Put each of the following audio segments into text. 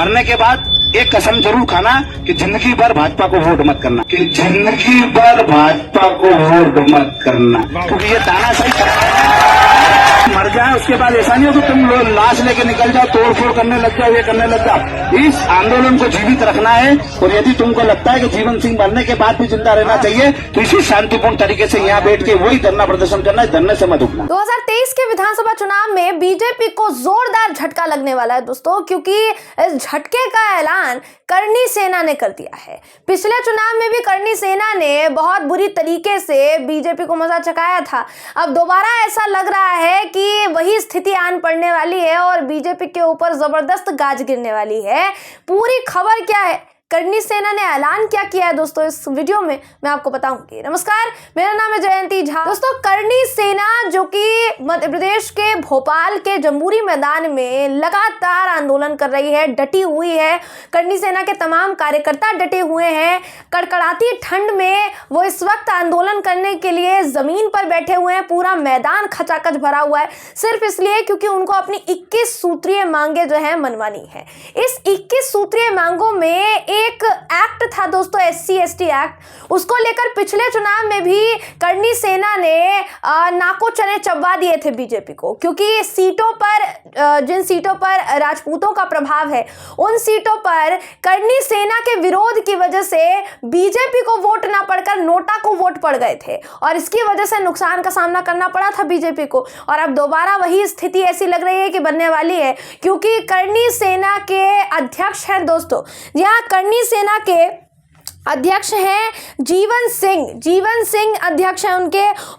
मरने के बाद एक कसम जरूर खाना कि जिंदगी भर भाजपा को वोट मत करना, कि जिंदगी भर भाजपा को वोट मत करना, क्योंकि ये तानाशाही सरकार है। मर जाए उसके बाद ऐसा नहीं हो कि तुम लोग लाश लेके निकल जाओ, तोड़ फोड़ करने लग जाओ, ये करने लग जाओ। इस आंदोलन को जीवित रखना है और यदि तुमको लगता है कि जीवन सिंह मरने के बाद भी जिंदा रहना चाहिए तो इसी शांतिपूर्ण तरीके से यहाँ बैठ के वही धरना प्रदर्शन करना है, धरने से मत उठना। 2023 के विधानसभा चुनाव में बीजेपी को जोरदार झटका लगने वाला है दोस्तों, क्योंकि इस झटके का ऐलान करणी सेना ने कर दिया है। पिछले चुनाव में भी करणी सेना ने बहुत बुरी तरीके से बीजेपी को मजा चखाया था। अब दोबारा ऐसा लग रहा है कि वही स्थिति आन पड़ने वाली है और बीजेपी के ऊपर जबरदस्त गाज गिरने वाली है। पूरी खबर क्या है, करणी सेना ने ऐलान क्या किया है दोस्तों, इस वीडियो में मैं आपको बताऊंगी। नमस्कार, मेरा नाम है जयंती झा। दोस्तों, करणी सेना जो कि मध्य प्रदेश के भोपाल के जम्बूरी मैदान में लगातार आंदोलन कर रही है, डटी हुई है। करणी सेना के तमाम कार्यकर्ता डटे हुए हैं। कड़कड़ाती ठंड में वो इस वक्त आंदोलन करने के लिए जमीन पर बैठे हुए हैं। पूरा मैदान खचाखच भरा हुआ है, सिर्फ इसलिए क्योंकि उनको अपनी 21 सूत्रीय मांगे जो है मनवानी है। इस 21 सूत्रीय मांगों में एक एक्ट था दोस्तों, SC/ST एक्ट, उसको लेकर पिछले चुनाव में भी करणी सेना ने नाको चने चबवा दिए थे बीजेपी को, क्योंकि सीटों पर जिन सीटों पर राजपूतों का प्रभाव है उन सीटों पर करणी सेना के विरोध की वजह से बीजेपी को वोट ना पड़कर नोटा को वोट पड़ गए थे और इसकी वजह से नुकसान का सामना करना पड़ा था बीजेपी को। और अब दोबारा वही स्थिति ऐसी लग रही है कि बनने वाली है, क्योंकि करणी सेना के अध्यक्ष हैं दोस्तों, यहाँ करणी सेना के अध्यक्ष हैं जीवन सिंह अध्यक्ष हैं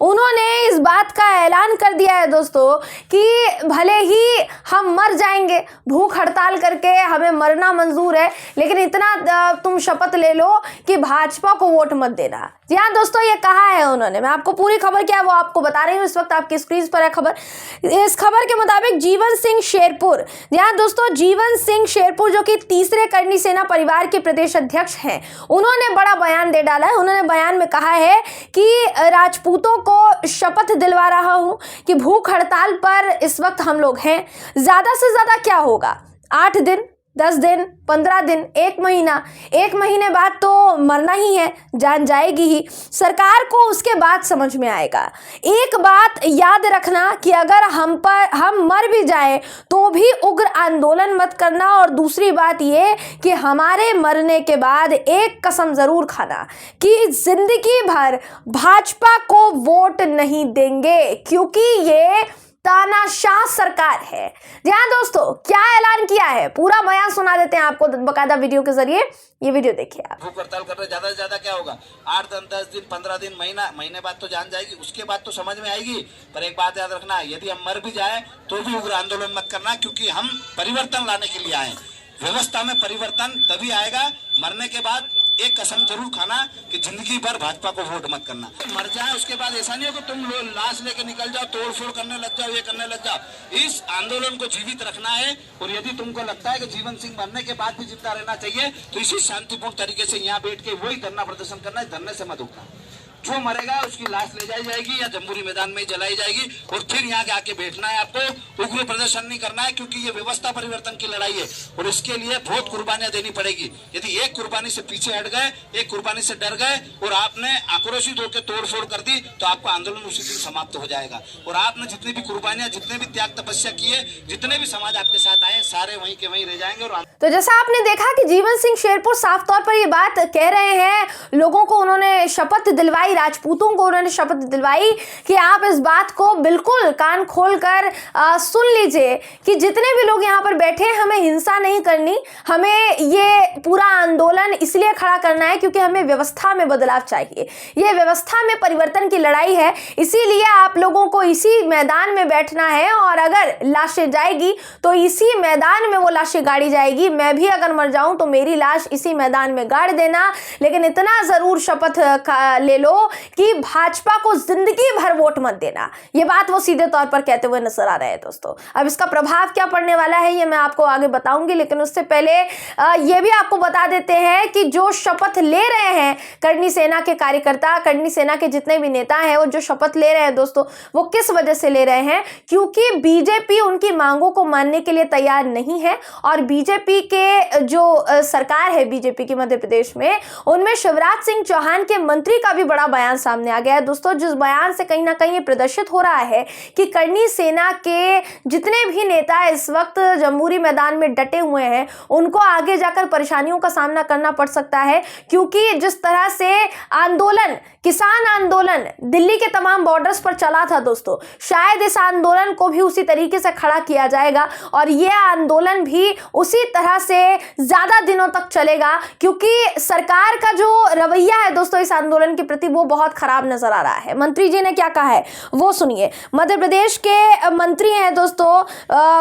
उन्होंने इस बात का ऐलान कर दिया है दोस्तों कि भले ही हम मर जाएंगे भूख हड़ताल करके, हमें मरना मंजूर है, लेकिन इतना तुम शपथ ले लो कि भाजपा को वोट मत देना। जी हाँ दोस्तों, ये कहा है उन्होंने। मैं आपको पूरी खबर क्या है वो आपको बता रही हूँ, इस वक्त आपकी स्क्रीन पर है खबर। इस खबर के मुताबिक जीवन सिंह शेरपुर, जी हाँ दोस्तों, जीवन सिंह शेरपुर जो कि तीसरे करणी सेना परिवार के प्रदेश अध्यक्ष हैं, उन्होंने बड़ा बयान दे डाला है। उन्होंने बयान में कहा है कि राजपूतों को शपथ दिलवा रहा हूं कि भूख हड़ताल पर इस वक्त हम लोग हैं। ज्यादा से ज्यादा क्या होगा, 8 दिन, 10 दिन, 15 दिन, 1 महीना, 1 महीने बाद तो मरना ही है, जान जाएगी ही। सरकार को उसके बाद समझ में आएगा। एक बात याद रखना कि अगर हम मर भी जाए तो भी उग्र आंदोलन मत करना, और दूसरी बात ये कि हमारे मरने के बाद एक कसम जरूर खाना कि जिंदगी भर भाजपा को वोट नहीं देंगे, क्योंकि ये तानाशाह सरकार है। जी हाँ दोस्तों, क्या ऐलान किया है पूरा बयान सुना देते हैं आपको बकायदा वीडियो के जरिए। ये वीडियो देखिए आप। भूख हड़ताल कर रहे, ज्यादा से ज्यादा क्या होगा, 8 दिन, 10 दिन, 15 दिन, महीने बाद तो जान जाएगी, उसके बाद तो समझ में आएगी। पर एक बात याद रखना, यदि हम मर भी जाए तो भी उग्र आंदोलन मत करना, क्योंकि हम परिवर्तन लाने के लिए आए। व्यवस्था में परिवर्तन तभी आएगा, मरने के बाद एक कसम जरूर खाना कि जिंदगी भर भाजपा को वोट मत करना। मर जाए उसके बाद ऐसा नहीं हो कि तुम लोग लाश लेके निकल जाओ, तोड़ फोड़ करने लग जाओ, ये करने लग जाओ। इस आंदोलन को जीवित रखना है और यदि तुमको लगता है कि जीवन सिंह मरने के बाद भी जिंदा रहना चाहिए तो इसी शांतिपूर्ण तरीके से यहाँ बैठ के वही धरना प्रदर्शन करना है, धरने से मत उठना। जो मरेगा उसकी लाश ले जाई जाएगी या जम्बूरी मैदान में जलाई जाएगी और फिर यहाँ के आके बैठना है आपको। उग्र प्रदर्शन नहीं करना है, क्योंकि ये व्यवस्था परिवर्तन की लड़ाई है और इसके लिए बहुत कुर्बानियां देनी पड़ेगी। यदि एक कुर्बानी से पीछे हट गए, एक कुर्बानी से डर गए और आपने आक्रोशित होकर तोड़ फोड़ कर दी तो आपका आंदोलन उसी दिन समाप्त हो जाएगा। और आपने जितनी भी कुर्बानियां, जितने भी त्याग तपस्या किए, जितने भी समाज आपके साथ आए, सारे वहीं के वहीं रह जाएंगे। और तो जैसा आपने देखा कि जीवन सिंह शेरपुर साफ तौर पर ये बात कह रहे हैं, लोगों को उन्होंने शपथ दिलवाई, राजपूतों को उन्होंने शपथ दिलवाई कि आप इस बात को बिल्कुल कान खोलकर सुन लीजिए कि जितने भी लोग यहाँ पर बैठे हैं, हमें हिंसा नहीं करनी, हमें ये पूरा आंदोलन इसलिए खड़ा करना है क्योंकि हमें व्यवस्था में बदलाव चाहिए। ये व्यवस्था में परिवर्तन की लड़ाई है, इसीलिए आप लोगों को इसी मैदान में बैठना है और अगर लाशें जाएगी तो इसी मैदान में वो लाशें गाड़ी जाएगी। मैं भी अगर मर जाऊं तो मेरी लाश इसी मैदान में गाड़ देना, लेकिन इतना जरूर शपथ ले लो कि भाजपा को जिंदगी भर वोट मत देना। ये बात वो सीधे तौर पर कहते हुए नजर आ रहे हैं दोस्तों। अब इसका प्रभाव क्या पड़ने वाला है ये मैं आपको आगे बताऊंगी, लेकिन उससे पहले ये भी आपको बता देते हैं कि जो शपथ ले रहे हैं करनी सेना के कार्यकर्ता, करनी सेना के जितने भी नेता हैं, वो जो शपथ ले रहे हैं दोस्तों, वो किस वजह से ले रहे हैं, क्योंकि बीजेपी उनकी मांगों को मानने के लिए तैयार नहीं है। और बीजेपी के जो सरकार है बीजेपी की मध्य प्रदेश में, उनमें शिवराज सिंह चौहान के मंत्री का भी बड़ा बयान सामने आ गया है दोस्तों, जिस बयान से कहीं ना कहीं ये प्रदर्शित हो रहा है कि करनी सेना के जितने भी नेता इस वक्त जमहूरी मैदान में डटे हुए हैं, उनको आगे जाकर परेशानियों का सामना करना पड़ सकता है। क्योंकि जिस तरह से आंदोलन, किसान आंदोलन दिल्ली के तमाम बॉर्डर्स पर चला था दोस्तों, शायद इस आंदोलन को भी उसी तरीके से खड़ा किया जाएगा और यह आंदोलन भी उसी तरह से ज्यादा दिनों तक चलेगा, क्योंकि सरकार का जो रवैया है दोस्तों इस आंदोलन के प्रति वो बहुत खराब नजर आ रहा है। मंत्री जी ने क्या कहा है वो सुनिए। मध्य प्रदेश के मंत्री हैं दोस्तों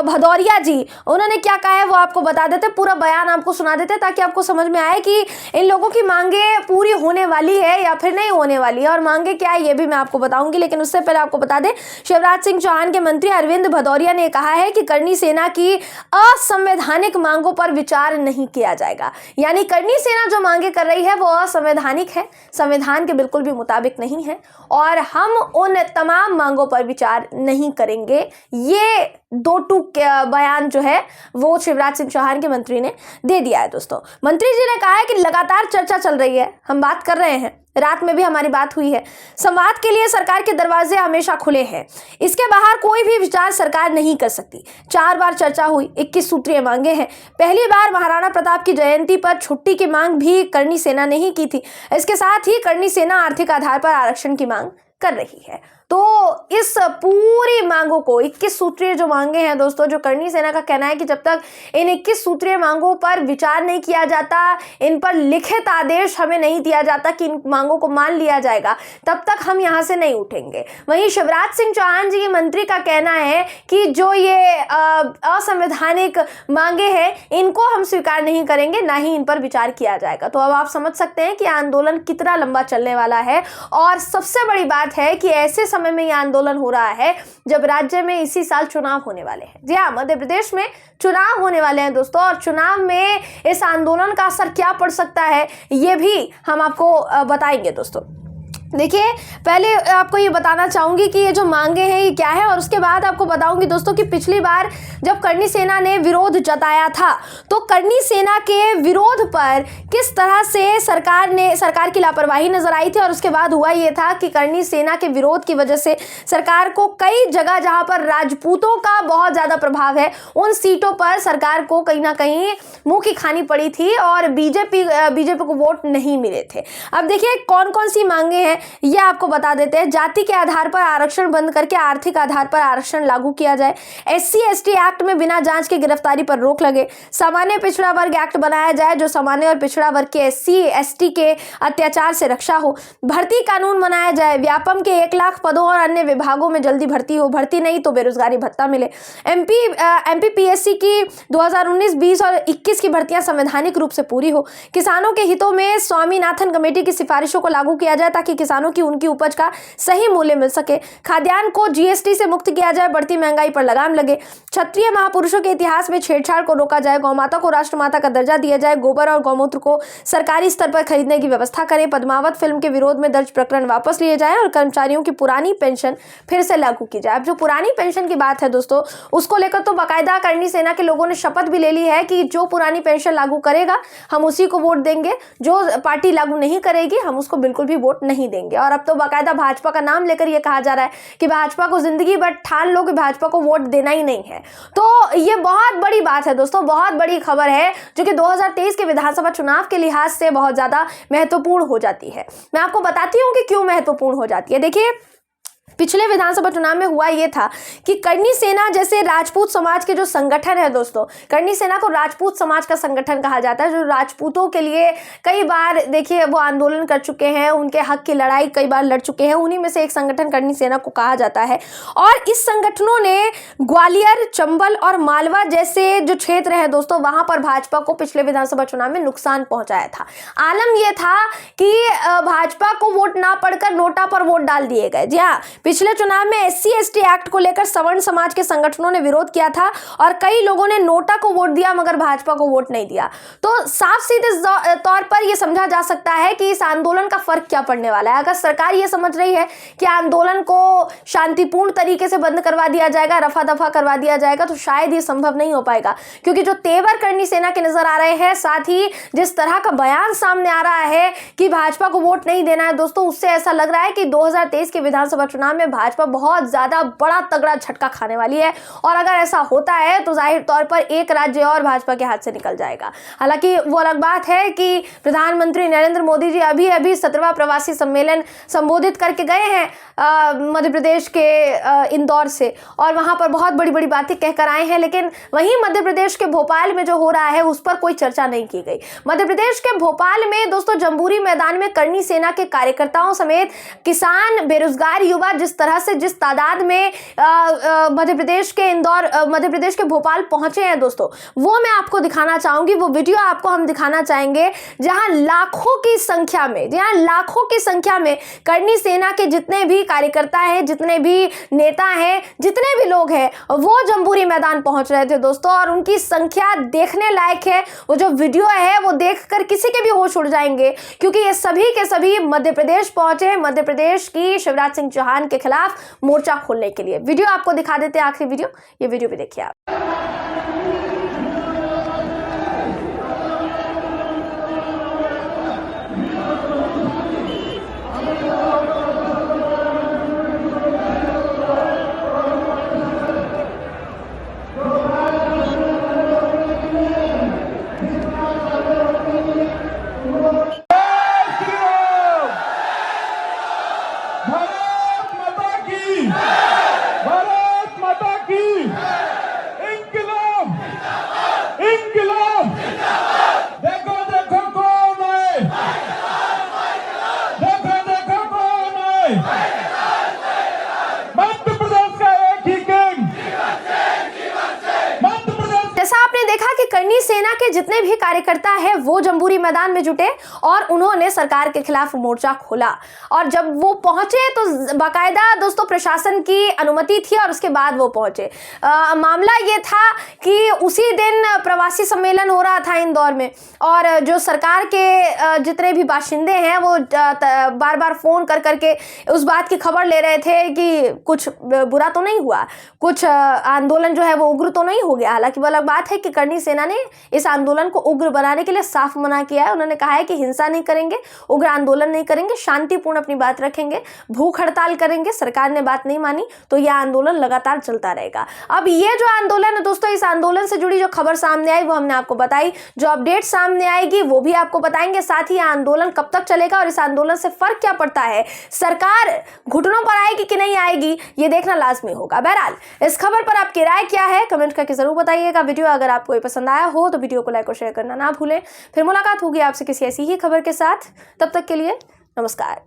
भदौरिया जी, उन्होंने क्या कहा है वो आपको बता देते, पूरा बयान आपको सुना देते ताकि आपको समझ में आए कि इन लोगों की मांगे पूरी होने वाली है या फिर नहीं होने वाली है, और मांगे क्या है ये भी मैं आपको बताऊंगी। लेकिन उससे पहले आपको बता दें, शिवराज सिंह चौहान के मंत्री अरविंद भदौरिया ने कहा है कि करनी सेना की असंवैधानिक मांगों पर विचार नहीं किया जाएगा। यानी करनी सेना जो मांगे कर रही है वो असंवैधानिक है, संविधान के बिल्कुल भी मुताबिक नहीं है, और हम उन तमाम मांगों पर विचार नहीं करेंगे। ये दो टूक बयान जो है वो शिवराज सिंह चौहान के मंत्री ने दे दिया है दोस्तों। मंत्री जी ने कहा है कि लगातार चर्चा चल रही है, हम बात कर रहे हैं, रात में भी हमारी बात हुई है, संवाद के लिए सरकार के दरवाजे हमेशा खुले हैं, इसके बाहर कोई भी विचार सरकार नहीं कर सकती। 4 बार चर्चा हुई, 21 सूत्रीय मांगे हैं। पहली बार महाराणा प्रताप की जयंती पर छुट्टी की मांग भी करनी सेना ने ही की थी। इसके साथ ही करनी सेना आर्थिक आधार पर आरक्षण की मांग कर रही है। तो इस पूरी मांगों को 21 सूत्रीय जो मांगे हैं दोस्तों, जो करनी सेना का कहना है कि जब तक इन 21 सूत्रीय मांगों पर विचार नहीं किया जाता, इन पर लिखित आदेश हमें नहीं दिया जाता कि इन मांगों को मान लिया जाएगा, तब तक हम यहां से नहीं उठेंगे। वहीं शिवराज सिंह चौहान जी के मंत्री का कहना है कि जो ये असंवैधानिक मांगे हैं इनको हम स्वीकार नहीं करेंगे, ना ही इन पर विचार किया जाएगा। तो अब आप समझ सकते हैं कि आंदोलन कितना लंबा चलने वाला है। और सबसे बड़ी बात है कि ऐसे समय में यह आंदोलन हो रहा है जब राज्य में इसी साल चुनाव होने वाले हैं। जी हाँ, मध्य प्रदेश में चुनाव होने वाले हैं दोस्तों, और चुनाव में इस आंदोलन का असर क्या पड़ सकता है ये भी हम आपको बताएंगे दोस्तों। देखिए, पहले आपको ये बताना चाहूंगी कि ये जो मांगे हैं ये क्या है, और उसके बाद आपको बताऊंगी दोस्तों कि पिछली बार जब करनी सेना ने विरोध जताया था तो करनी सेना के विरोध पर किस तरह से सरकार की लापरवाही नजर आई थी, और उसके बाद हुआ ये था कि करनी सेना के विरोध की वजह से सरकार को कई जगह जहां पर राजपूतों का बहुत ज्यादा प्रभाव है उन सीटों पर सरकार को कहीं ना कहीं मुंह की खानी पड़ी थी और बीजेपी को वोट नहीं मिले थे। अब देखिए कौन कौन सी मांगे हैं ये आपको बता देते हैं। जाति के आधार पर आरक्षण बंद करके आर्थिक आधार पर आरक्षण लागू किया जाए। SC/ST एक्ट में बिना जांच के गिरफ्तारी पर रोक लगे। सामान्य पिछड़ा वर्ग एक्ट बनाया जाए जो सामान्य और पिछड़ा वर्ग के SC/ST के अत्याचार से रक्षा हो। भर्ती कानून बनाया जाए। व्यापम के 1 लाख पदों और अन्य विभागों में जल्दी भर्ती हो, भर्ती नहीं तो बेरोजगारी भत्ता मिले। MPPSC की 2019, 20 और 21 की भर्तियां संवैधानिक रूप से पूरी हो। किसानों के हितों में स्वामीनाथन कमेटी की सिफारिशों को लागू किया जाए ताकि किसानों की उनकी उपज का सही मूल्य मिल सके। खाद्यान्न को GST से मुक्त किया जाए, बढ़ती महंगाई पर लगाम लगे। क्षत्रिय महापुरुषों के इतिहास में छेड़छाड़ को रोका जाए। गौमाता को राष्ट्रमाता का दर्जा दिया जाए। गोबर और गौमूत्र को सरकारी स्तर पर खरीदने की व्यवस्था करें। पद्मावत फिल्म के विरोध में दर्ज प्रकरण वापस लिए जाए और कर्मचारियों की पुरानी पेंशन फिर से लागू की जाए। अब जो पुरानी पेंशन की बात है दोस्तों, उसको लेकर तो बाकायदा करनी सेना के लोगों ने शपथ भी ले ली है कि जो पुरानी पेंशन लागू करेगा हम उसी को वोट देंगे, जो पार्टी लागू नहीं करेगी हम उसको बिल्कुल भी वोट नहीं देंगे। और अब तो बाकायदा भाजपा का नाम लेकर यह कहा जा रहा है कि भाजपा को जिंदगी भर ठान लो कि भाजपा को वोट देना ही नहीं है। तो ये बहुत बड़ी बात है दोस्तों, बहुत बड़ी खबर है जो कि 2023 के विधानसभा चुनाव के लिहाज से बहुत ज्यादा महत्वपूर्ण हो जाती है। मैं आपको बताती हूँ कि क्यों महत्वपूर्ण हो जाती है। देखिए, पिछले विधानसभा चुनाव में हुआ ये था कि करनी सेना जैसे राजपूत समाज के जो संगठन है दोस्तों, करनी सेना को राजपूत समाज का संगठन कहा जाता है, जो राजपूतों के लिए कई बार देखिए वो आंदोलन कर चुके हैं, उनके हक की लड़ाई कई बार लड़ चुके हैं, उन्हीं में से एक संगठन करनी सेना को कहा जाता है। और इस संगठनों ने ग्वालियर, चंबल और मालवा जैसे जो क्षेत्र है दोस्तों, वहां पर भाजपा को पिछले विधानसभा चुनाव में नुकसान पहुंचाया था। आलम यह था कि भाजपा को वोट ना पड़कर नोटा पर वोट डाल दिए गए। जी हाँ, पिछले चुनाव में SC/ST एक्ट को लेकर सवर्ण समाज के संगठनों ने विरोध किया था और कई लोगों ने नोटा को वोट दिया मगर भाजपा को वोट नहीं दिया। तो साफ सीधे तौर पर यह समझा जा सकता है कि इस आंदोलन का फर्क क्या पड़ने वाला है। अगर सरकार यह समझ रही है कि आंदोलन को शांतिपूर्ण तरीके से बंद करवा दिया जाएगा, रफा दफा करवा दिया जाएगा, तो शायद ये संभव नहीं हो पाएगा, क्योंकि जो तेवर करनी सेना के नजर आ रहे हैं, साथ ही जिस तरह का बयान सामने आ रहा है कि भाजपा को वोट नहीं देना है दोस्तों, उससे ऐसा लग रहा है कि 2023 के विधानसभा चुनाव में भाजपा बहुत ज्यादा बड़ा तगड़ा झटका खाने वाली है। और अगर ऐसा होता है तो जाहिर तौर पर एक राज्य और भाजपा के हाथ से निकल जाएगा। हालांकि वो अलग बात है कि प्रधानमंत्री नरेंद्र मोदी जी अभी 17वां प्रवासी सम्मेलन संबोधित करके गए हैं मध्य प्रदेश के इंदौर से, और वहां पर बहुत बड़ी बड़ी बातें कहकर आए हैं। लेकिन वहीं मध्य प्रदेश के भोपाल में जो हो रहा है उस पर कोई चर्चा नहीं की गई। मध्य प्रदेश के भोपाल में दोस्तों जंबूरी मैदान में करनी सेना के कार्यकर्ताओं समेत किसान, बेरोजगार युवा जिस तरह से, जिस तादाद में मध्य प्रदेश के भोपाल पहुंचे हैं दोस्तों, वो मैं आपको दिखाना चाहूंगी। वो वीडियो आपको हम दिखाना चाहेंगे जहां लाखों की संख्या में करनी सेना के जितने भी कार्यकर्ता हैं, जितने भी नेता हैं, जितने भी लोग हैं, वो जंबूरी मैदान पहुंच रहे थे दोस्तों। और उनकी संख्या देखने लायक है। वो जो वीडियो है वो देखकर किसी के भी होश उड़ जाएंगे, क्योंकि ये सभी के सभी मध्य प्रदेश पहुंचे, मध्य प्रदेश की शिवराज सिंह चौहान के खिलाफ मोर्चा खोलने के लिए। वीडियो आपको दिखा देते हैं, आखिरी वीडियो, ये वीडियो भी देखिए आप। भारत माता की इंकलाब इंकलाब। देखो देखो कौन है, देखो कौन है, मध्य प्रदेश का एक ही किंग, मध्य प्रदेश। जैसा आपने देखा कि करनी सेना के जितने भी कार्यकर्ता हैं वो जंबूरी मैदान में जुटे और उन्होंने सरकार के खिलाफ मोर्चा खोला। और जब वो पहुंचे तो बाकायदा दोस्तों प्रशासन की अनुमति थी और उसके बाद वो पहुंचे। मामला ये था कि उसी दिन प्रवासी सम्मेलन हो रहा था इंदौर में, और जो सरकार के जितने भी बाशिंदे हैं वो बार बार फोन कर करके उस बात की खबर ले रहे थे कि कुछ बुरा तो नहीं हुआ, कुछ आंदोलन जो है वो उग्र तो नहीं हो गया। हालांकि वो अलग बात है कि करनी सेना ने इस आंदोलन को उग्र बनाने के लिए साफ मना किया है। उन्होंने कहा है कि हिंसा नहीं करेंगे, उग्र आंदोलन नहीं करेंगे, शांतिपूर्ण अपनी बात रखेंगे, भूख हड़ताल करेंगे। सरकार ने बात नहीं मानी तो यह आंदोलन लगातार चलता रहेगा। अब ये जो आंदोलन है दोस्तों, इस आंदोलन से जुड़ी जो खबर सामने आई वो हमने आपको बताई, जो अपडेट सामने आएगी वो भी आपको बताएंगे। साथ ही आंदोलन कब तक चलेगा और इस आंदोलन से फर्क क्या पड़ता है, सरकार घुटनों पर आएगी कि नहीं आएगी, ये देखना लाजमी होगा। बहरहाल इस खबर पर आपकी राय क्या है कमेंट करके जरूर बताइएगा। वीडियो अगर आपको पसंद आया हो तो वीडियो को लाइक और शेयर करना ना भूलें। फिर मुलाकात होगी आपसे किसी ऐसी ही खबर के साथ, तब तक के लिए नमस्कार।